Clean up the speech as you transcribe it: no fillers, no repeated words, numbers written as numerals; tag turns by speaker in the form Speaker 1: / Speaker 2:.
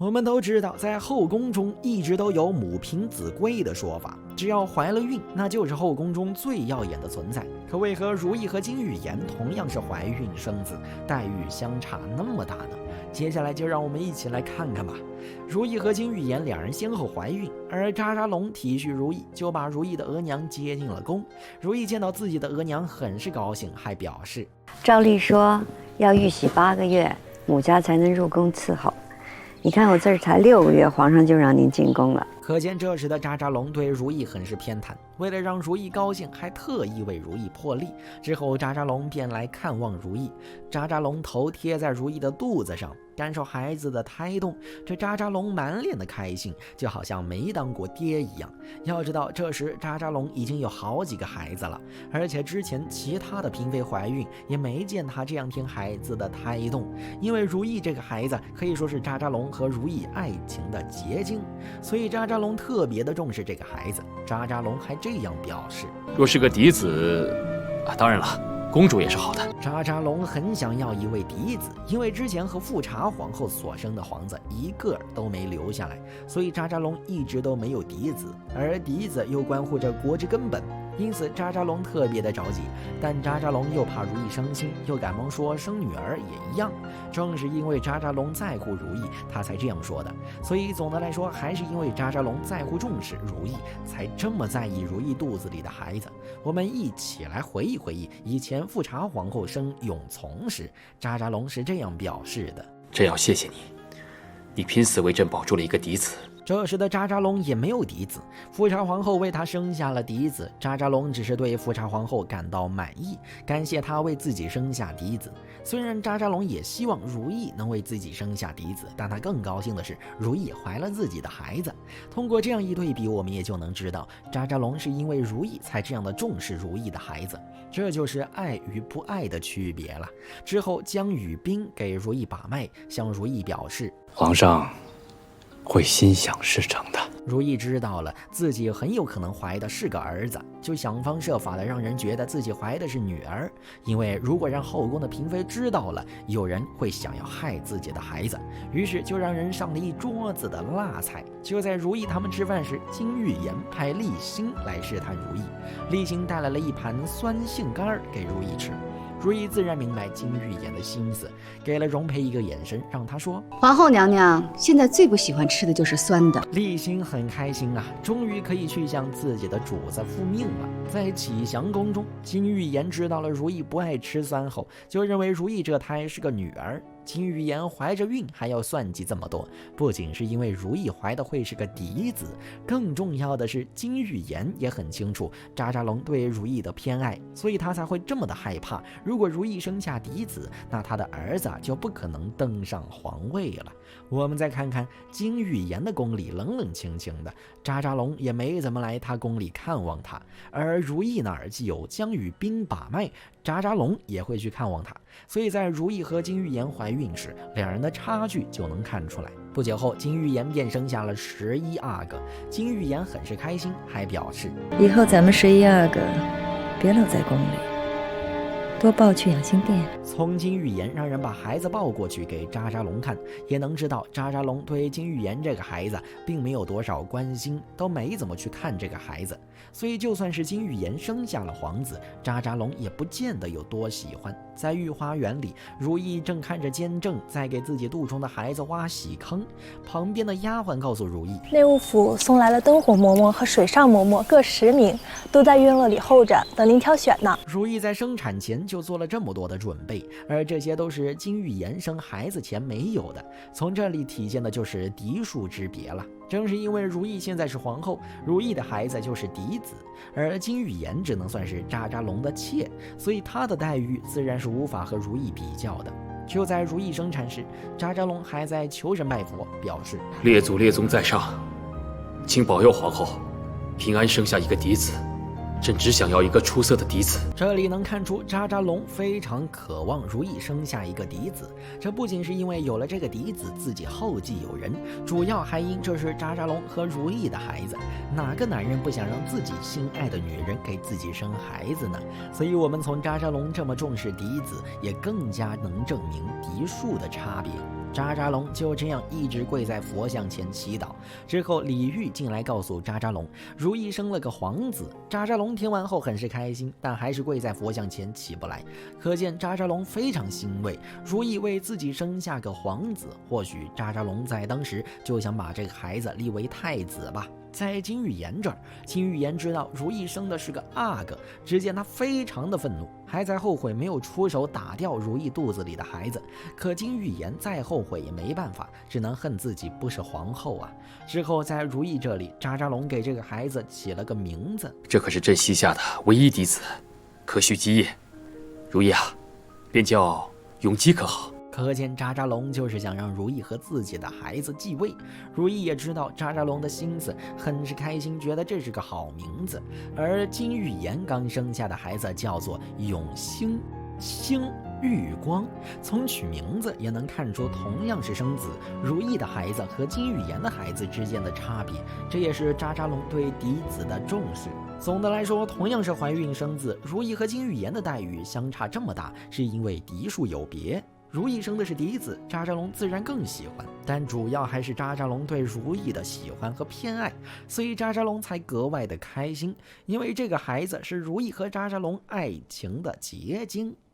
Speaker 1: 我们都知道，在后宫中一直都有母凭子贵的说法，只要怀了孕，那就是后宫中最耀眼的存在。可为何如懿和金玉妍同样是怀孕生子，待遇相差那么大呢？接下来就让我们一起来看看吧。如懿和金玉妍两人先后怀孕，而扎扎龙体恤如懿，就把如懿的额娘接进了宫。如懿见到自己的额娘很是高兴，还表示
Speaker 2: 照例说要玉玺8个月，母家才能入宫伺候。你看我这儿才6个月，皇上就让您进宫了。
Speaker 1: 可见这时的扎扎龙对如懿很是偏袒，为了让如懿高兴，还特意为如懿破例。之后扎扎龙便来看望如懿，扎扎龙头贴在如懿的肚子上，感受孩子的胎动。这扎扎龙满脸的开心，就好像没当过爹一样。要知道这时扎扎龙已经有好几个孩子了，而且之前其他的嫔妃怀孕也没见他这样听孩子的胎动。因为如懿这个孩子可以说是扎扎龙和如懿爱情的结晶，所以扎扎龙特别的重视这个孩子。扎扎龙还这样表示，
Speaker 3: 若是个嫡子当然了，公主也是好的。
Speaker 1: 扎扎龙很想要一位嫡子，因为之前和富察皇后所生的皇子一个都没留下来，所以扎扎龙一直都没有嫡子，而嫡子又关乎着国之根本，因此扎扎龙特别的着急。但扎扎龙又怕如懿伤心，又赶忙说生女儿也一样。正是因为扎扎龙在乎如懿，他才这样说的。所以总的来说，还是因为扎扎龙在乎重视如懿，才这么在意如懿肚子里的孩子。我们一起来回忆回忆以前富察皇后生永从时，扎扎龙是这样表示的：
Speaker 3: 真要谢谢你，你拼死为朕保住了一个嫡子。
Speaker 1: 这时的扎扎龙也没有嫡子，富察皇后为他生下了嫡子，扎扎龙只是对富察皇后感到满意，感谢他为自己生下嫡子。虽然扎扎龙也希望如懿能为自己生下嫡子，但他更高兴的是如懿怀了自己的孩子。通过这样一对比，我们也就能知道扎扎龙是因为如懿才这样的重视如懿的孩子，这就是爱与不爱的区别了。之后江雨冰给如懿把脉，向如懿表示
Speaker 3: 皇上会心想事成的。
Speaker 1: 如懿知道了自己很有可能怀的是个儿子，就想方设法的让人觉得自己怀的是女儿，因为如果让后宫的嫔妃知道了，有人会想要害自己的孩子，于是就让人上了一桌子的辣菜。就在如懿他们吃饭时，金玉妍派丽馨来试探如懿，丽馨带来了一盘酸杏干给如懿吃。如懿自然明白金玉妍的心思，给了容培一个眼神，让他说：
Speaker 4: 皇后娘娘现在最不喜欢吃的就是酸的。
Speaker 1: 丽馨很开心啊，终于可以去向自己的主子复命了。在启祥宫中，金玉妍知道了如懿不爱吃酸后，就认为如懿这胎是个女儿。金玉妍怀着孕还要算计这么多，不仅是因为如懿怀的会是个嫡子，更重要的是金玉妍也很清楚扎扎龙对如懿的偏爱，所以他才会这么的害怕。如果如懿生下嫡子，那他的儿子就不可能登上皇位了。我们再看看金玉妍的宫里冷冷清清的，扎扎龙也没怎么来他宫里看望他，而如懿那儿既有江雨冰把脉，扎扎龙也会去看望他，所以在如懿和金玉妍怀孕时，两人的差距就能看出来。不久后，金玉妍便生下了11阿哥，金玉妍很是开心，还表示
Speaker 5: 以后咱们11阿哥别老在宫里，多抱去养心殿。
Speaker 1: 从金玉妍让人把孩子抱过去给扎扎龙看，也能知道扎扎龙对金玉妍这个孩子并没有多少关心，都没怎么去看这个孩子。所以就算是金玉妍生下了皇子，扎扎龙也不见得有多喜欢。在御花园里，如懿正看着监正在给自己肚中的孩子挖洗坑，旁边的丫鬟告诉如懿，
Speaker 6: 内务府送来了灯火嬷嬷和水上嬷嬷各10名，都在院落里候着，等您挑选呢。
Speaker 1: 如懿在生产前就做了这么多的准备，而这些都是金玉妍生孩子前没有的。从这里体现的就是嫡庶之别了。正是因为如懿现在是皇后，如懿的孩子就是嫡子，而金玉妍只能算是扎扎龙的妾，所以她的待遇自然是无法和如懿比较的。就在如懿生产时，扎扎龙还在求神拜佛，表示
Speaker 3: 列祖列宗在上，请保佑皇后平安生下一个嫡子，朕只想要一个出色的嫡子。
Speaker 1: 这里能看出扎扎龙非常渴望如懿生下一个嫡子，这不仅是因为有了这个嫡子自己后继有人，主要还因这是扎扎龙和如懿的孩子，哪个男人不想让自己心爱的女人给自己生孩子呢？所以我们从扎扎龙这么重视嫡子，也更加能证明嫡庶的差别。渣渣龙就这样一直跪在佛像前祈祷。之后李煜进来告诉渣渣龙，如意生了个皇子。渣渣龙听完后很是开心，但还是跪在佛像前起不来。可见渣渣龙非常欣慰，如意为自己生下个皇子。或许渣渣龙在当时就想把这个孩子立为太子吧。在金玉妍这儿，金玉妍知道如意生的是个阿哥，只见他非常的愤怒，还在后悔没有出手打掉如意肚子里的孩子。可金玉妍再后悔也没办法，只能恨自己不是皇后啊。之后在如意这里，渣渣龙给这个孩子起了个名字，
Speaker 3: 这可是朕膝下的唯一嫡子，可续基业。如意啊，便叫永基可好？
Speaker 1: 可见渣渣龙就是想让如意和自己的孩子继位。如意也知道渣渣龙的心思，很是开心，觉得这是个好名字。而金玉妍刚生下的孩子叫做永兴，星玉光，从取名字也能看出同样是生子，如意的孩子和金玉妍的孩子之间的差别，这也是渣渣龙对嫡子的重视。总的来说，同样是怀孕生子，如意和金玉妍的待遇相差这么大，是因为嫡数有别。如意生的是嫡子，渣渣龙自然更喜欢，但主要还是渣渣龙对如意的喜欢和偏爱，所以渣渣龙才格外的开心，因为这个孩子是如意和渣渣龙爱情的结晶。